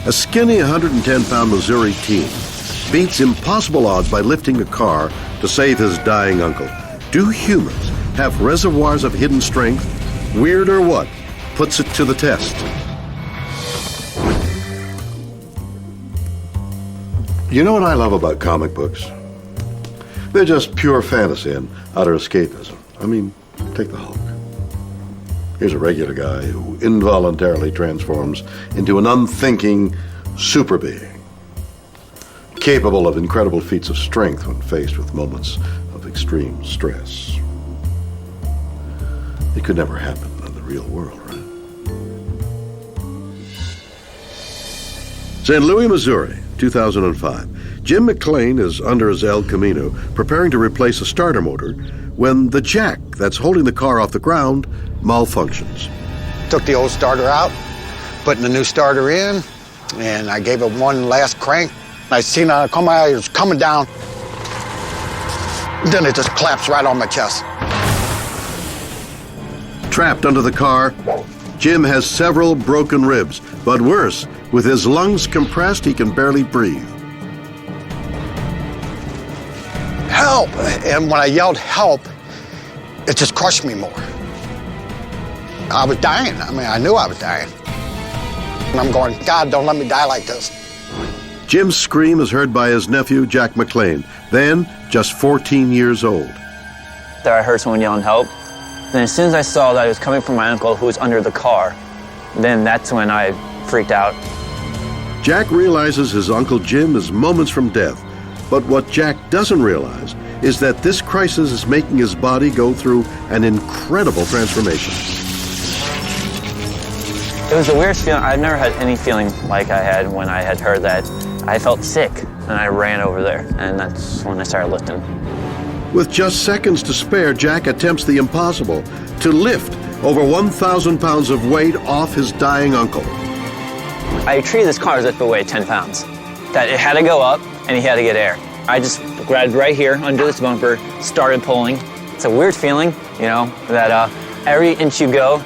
A skinny 110-pound Missouri teen beats impossible odds by lifting a car to save his dying uncle. Do humans have reservoirs of hidden strength? Weird or what puts it to the test? You know what I love about comic books? They're just pure fantasy and utter escapism. I mean, take the Hulk. Here's a regular guy who involuntarily transforms into an unthinking super being, capable of incredible feats of strength when faced with moments of extreme stress. It could never happen in the real world, right? St. Louis, Missouri, 2005. Jim McLain is under his El Camino, preparing to replace a starter motor, when the jack that's holding the car off the ground malfunctions. Took the old starter out, putting the new starter in, and I gave it one last crank. I seen it come out, it was coming down. Then it just collapsed right on my chest. Trapped under the car, Jim has several broken ribs, but worse, with his lungs compressed, he can barely breathe. Help! And when I yelled help, it just crushed me more. I was dying. I mean, I knew I was dying. And I'm going, God, don't let me die like this. Jim's scream is heard by his nephew, Jack McLain, then just 14 years old. There I heard someone yelling help. Then as soon as I saw that it was coming from my uncle who was under the car, then that's when I freaked out. Jack realizes his Uncle Jim is moments from death, but what Jack doesn't realize is that this crisis is making his body go through an incredible transformation. It was the weirdest feeling. I've never had any feeling like I had when I had heard that. I felt sick, and I ran over there, and that's when I started lifting. With just seconds to spare, Jack attempts the impossible, to lift over 1,000 pounds of weight off his dying uncle. I treated this car as if it weighed 10 pounds, that it had to go up, and he had to get air. I just grabbed right here under this bumper, started pulling. It's a weird feeling, you know, that every inch you go,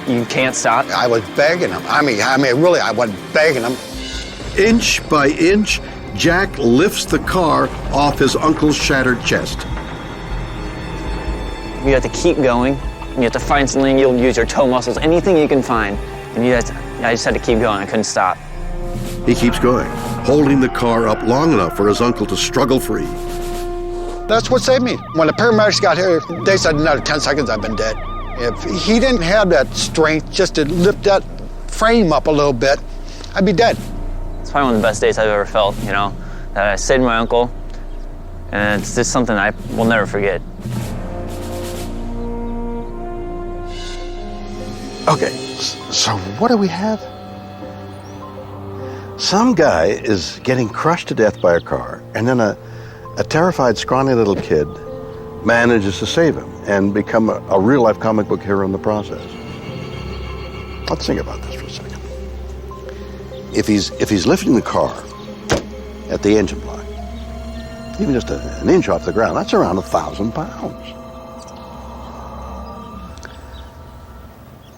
you can't stop. I was begging him. I mean, really, I was begging him. Inch by inch, Jack lifts the car off his uncle's shattered chest. You have to keep going. You have to find something. You'll use your toe muscles, anything you can find. And I just had to keep going. I couldn't stop. He keeps going, holding the car up long enough for his uncle to struggle free. That's what saved me. When the paramedics got here, they said another 10 seconds, I've been dead. If he didn't have that strength just to lift that frame up a little bit, I'd be dead. It's probably one of the best days I've ever felt, you know, that I saved my uncle, and it's just something I will never forget. Okay, so what do we have? Some guy is getting crushed to death by a car, and then a terrified, scrawny little kid manages to save him and become a real-life comic book hero in the process. Let's think about this for a second. If he's lifting the car at the engine block, even just an inch off the ground, that's around 1,000 pounds.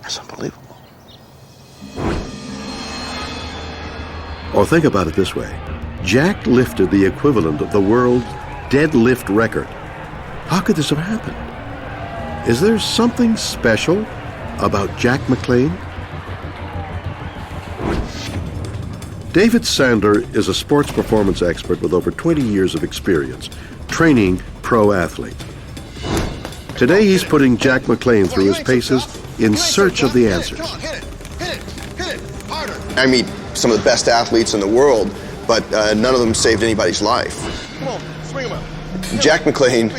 That's unbelievable. Or think about it this way. Jack lifted the equivalent of the world deadlift record. How could this have happened? Is there something special about Jack McLain? David Sandler is a sports performance expert with over 20 years of experience training pro athletes. Today he's putting Jack McLain through his paces in search of the answers. I meet some of the best athletes in the world, but none of them saved anybody's life. Jack McLain,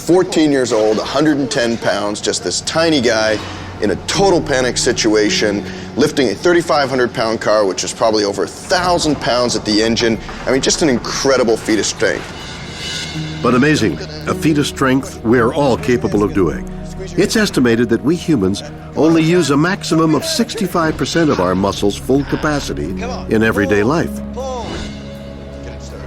14 years old, 110 pounds, just this tiny guy in a total panic situation, lifting a 3,500-pound car, which is probably over 1,000 pounds at the engine. I mean, just an incredible feat of strength. But amazingly, a feat of strength we're all capable of doing. It's estimated that we humans only use a maximum of 65% of our muscles' full capacity in everyday life.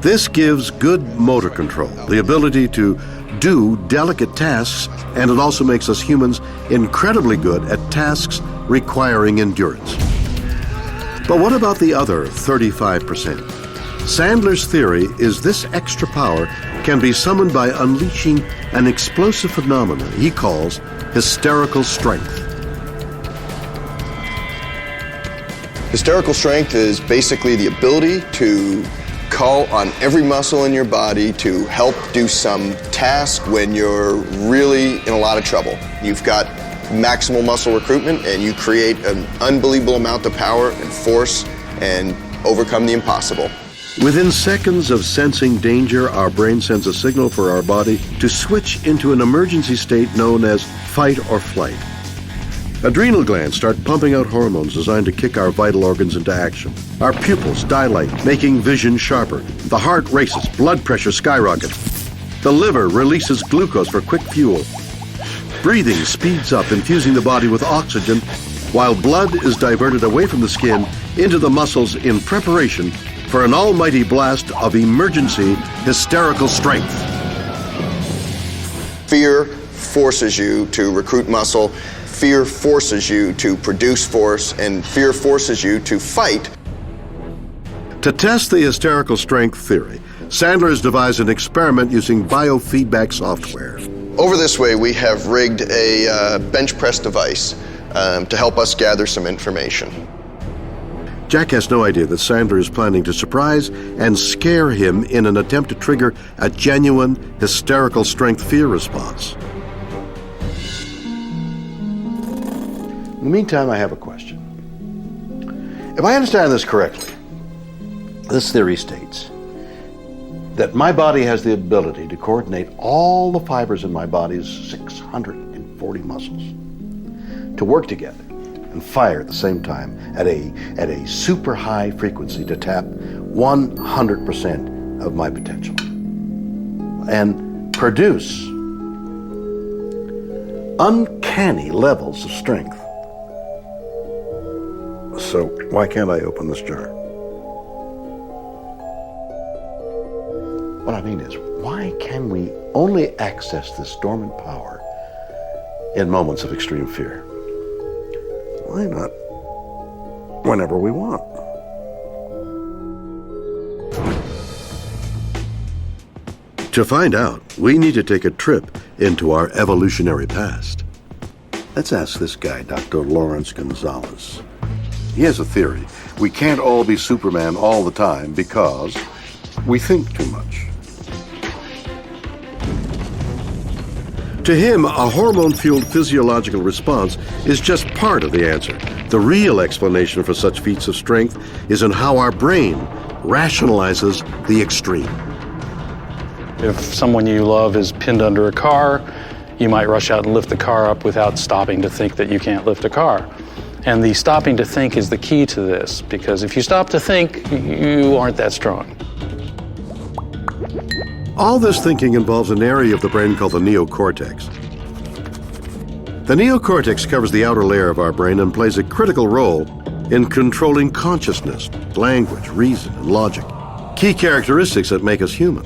This gives good motor control, the ability to do delicate tasks, and it also makes us humans incredibly good at tasks requiring endurance. But what about the other 35%? Sandler's theory is this extra power can be summoned by unleashing an explosive phenomenon he calls hysterical strength. Hysterical strength is basically the ability to call on every muscle in your body to help do some task when you're really in a lot of trouble. You've got maximal muscle recruitment and you create an unbelievable amount of power and force and overcome the impossible. Within seconds of sensing danger, our brain sends a signal for our body to switch into an emergency state known as fight or flight. Adrenal glands start pumping out hormones designed to kick our vital organs into action. Our pupils dilate, making vision sharper. The heart races, blood pressure skyrockets. The liver releases glucose for quick fuel. Breathing speeds up, infusing the body with oxygen, while blood is diverted away from the skin into the muscles in preparation for an almighty blast of emergency hysterical strength. Fear forces you to recruit muscle. Fear forces you to produce force, and fear forces you to fight. To test the hysterical strength theory, Sandler has devised an experiment using biofeedback software. Over this way, we have rigged a bench press device to help us gather some information. Jack has no idea that Sandler is planning to surprise and scare him in an attempt to trigger a genuine hysterical strength fear response. In the meantime, I have a question. If I understand this correctly, this theory states that my body has the ability to coordinate all the fibers in my body's 640 muscles to work together and fire at the same time at a super high frequency to tap 100% of my potential and produce uncanny levels of strength. So why can't I open this jar? What I mean is, why can we only access this dormant power in moments of extreme fear? Why not whenever we want? To find out, we need to take a trip into our evolutionary past. Let's ask this guy, Dr. Lawrence Gonzalez. He has a theory. We can't all be Superman all the time because we think too much. To him, a hormone-fueled physiological response is just part of the answer. The real explanation for such feats of strength is in how our brain rationalizes the extreme. If someone you love is pinned under a car, you might rush out and lift the car up without stopping to think that you can't lift a car. And the stopping to think is the key to this, because if you stop to think, you aren't that strong. All this thinking involves an area of the brain called the neocortex. The neocortex covers the outer layer of our brain and plays a critical role in controlling consciousness, language, reason, and logic, key characteristics that make us human.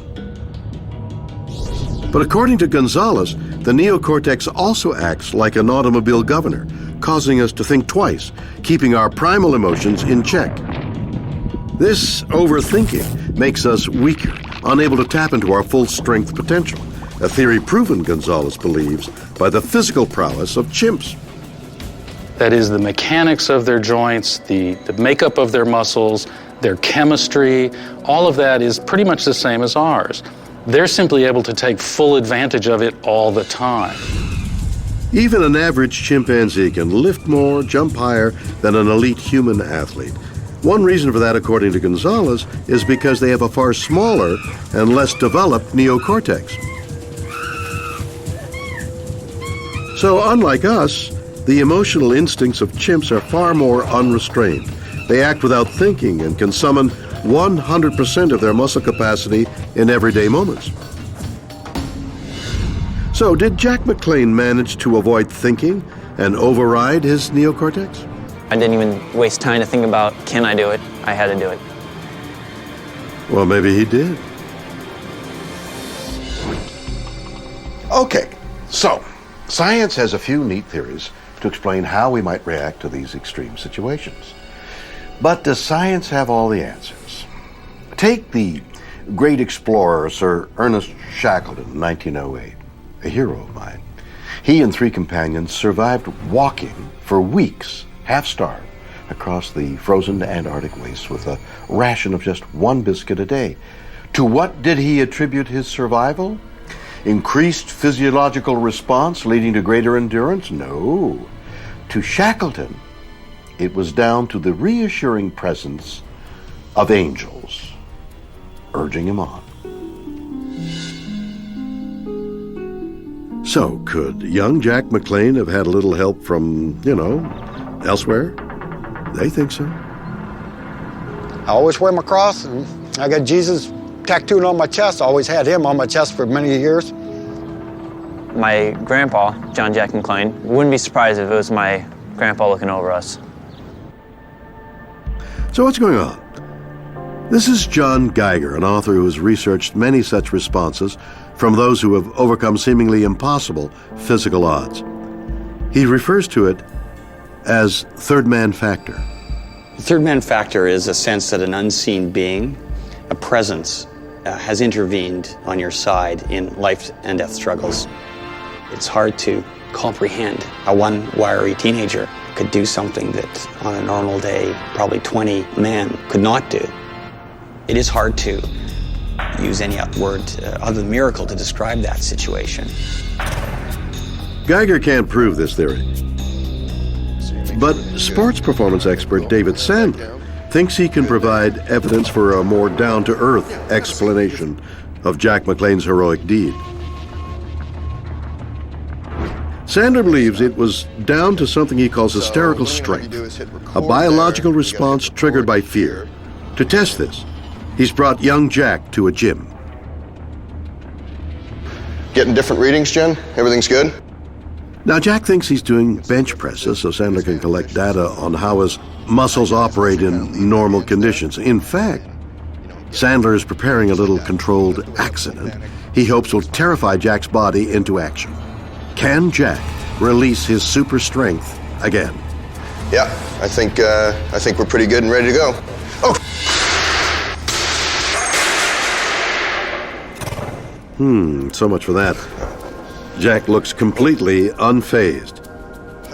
But according to Gonzalez, the neocortex also acts like an automobile governor, causing us to think twice, keeping our primal emotions in check. This overthinking makes us weaker, unable to tap into our full strength potential, a theory proven, Gonzalez believes, by the physical prowess of chimps. That is, the mechanics of their joints, the makeup of their muscles, their chemistry, all of that is pretty much the same as ours. They're simply able to take full advantage of it all the time. Even an average chimpanzee can lift more, jump higher than an elite human athlete. One reason for that, according to Gonzalez, is because they have a far smaller and less developed neocortex. So unlike us, the emotional instincts of chimps are far more unrestrained. They act without thinking and can summon 100% of their muscle capacity in everyday moments. So did Jack McLain manage to avoid thinking and override his neocortex? I didn't even waste time to think about, can I do it? I had to do it. Well, maybe he did. Okay, so science has a few neat theories to explain how we might react to these extreme situations. But does science have all the answers? Take the great explorer Sir Ernest Shackleton in 1908, a hero of mine. He and 3 companions survived walking for weeks, half-starved, across the frozen Antarctic wastes with a ration of just 1 biscuit a day. To what did he attribute his survival? Increased physiological response leading to greater endurance? No. To Shackleton, it was down to the reassuring presence of angels urging him on. So, could young Jack McLain have had a little help from, elsewhere? They think so. I always wear my cross, and I got Jesus tattooed on my chest. I always had him on my chest for many years. My grandpa, John Jack McLain, wouldn't be surprised if it was my grandpa looking over us. So what's going on? This is John Geiger, an author who has researched many such responses from those who have overcome seemingly impossible physical odds. He refers to it as third man factor. The third man factor is a sense that an unseen being, a presence, has intervened on your side in life and death struggles. It's hard to comprehend how one wiry teenager could do something that on a normal day probably 20 men could not do. It is hard to use any word other than miracle to describe that situation. Geiger can't prove this theory. But sports performance expert David Sandler thinks he can provide evidence for a more down-to-earth explanation of Jack McLain's heroic deed. Sandler believes it was down to something he calls hysterical strength, a biological response triggered by fear. To test this, he's brought young Jack to a gym. Getting different readings, Jen? Everything's good? Now, Jack thinks he's doing bench presses so Sandler can collect data on how his muscles operate in normal conditions. In fact, Sandler is preparing a little controlled accident he hopes will terrify Jack's body into action. Can Jack release his super strength again? Yeah, I think we're pretty good and ready to go. Oh! So much for that. Jack looks completely unfazed.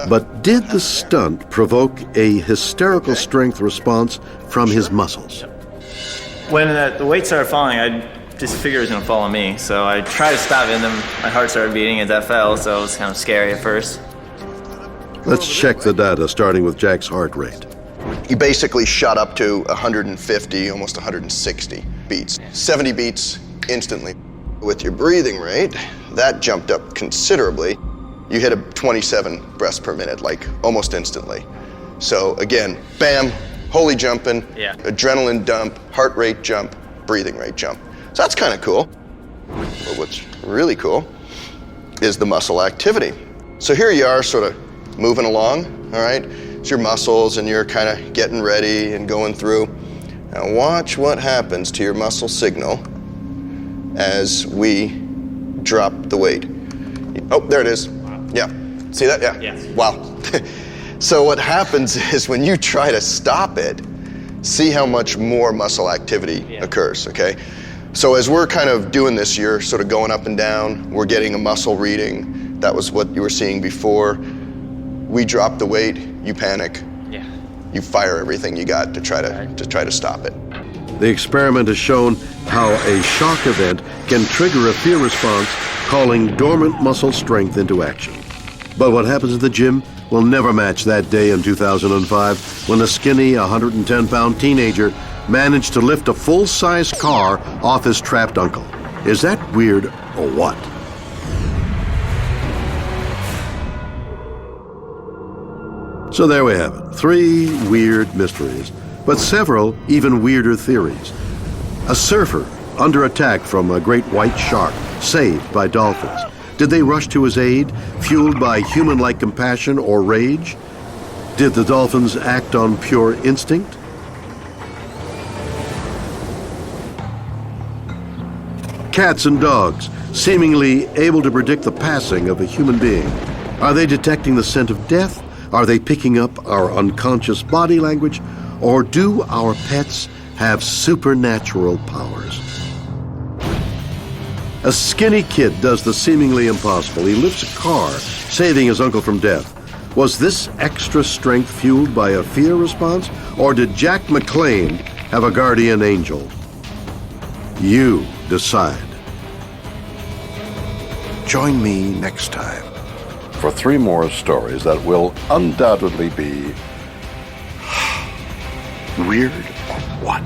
But did the stunt provoke a hysterical strength response from his muscles? When the weight started falling, I just figured it was going to fall on me. So I tried to stop it, and then my heart started beating as I fell, so it was kind of scary at first. Let's check the data, starting with Jack's heart rate. You basically shot up to 150, almost 160 beats. 70 beats instantly. With your breathing rate, that jumped up considerably. You hit a 27 breaths per minute, like almost instantly. So again, bam, holy jumping, adrenaline dump, heart rate jump, breathing rate jump. So that's kind of cool. But what's really cool is the muscle activity. So here you are sort of moving along, all right? It's your muscles and you're kind of getting ready and going through. Now watch what happens to your muscle signal as we drop the weight. Oh, there it is. Wow. Yeah, see that? Yeah. Yes. Wow. So what happens is when you try to stop it, see how much more muscle activity occurs, okay? So as we're kind of doing this, you're sort of going up and down, we're getting a muscle reading. That was what you were seeing before. We drop the weight, you panic. Yeah. You fire everything you got to try to stop it. The experiment has shown how a shock event can trigger a fear response, calling dormant muscle strength into action. But what happens at the gym will never match that day in 2005 when a skinny 110-pound teenager managed to lift a full-size car off his trapped uncle. Is that weird or what? So there we have it. 3 weird mysteries, but several even weirder theories. A surfer under attack from a great white shark, saved by dolphins. Did they rush to his aid, fueled by human-like compassion or rage? Did the dolphins act on pure instinct? Cats and dogs, seemingly able to predict the passing of a human being. Are they detecting the scent of death? Are they picking up our unconscious body language? Or do our pets have supernatural powers? A skinny kid does the seemingly impossible. He lifts a car, saving his uncle from death. Was this extra strength fueled by a fear response? Or did Jack McLain have a guardian angel? You decide. Join me next time for 3 more stories that will undoubtedly be weird or what?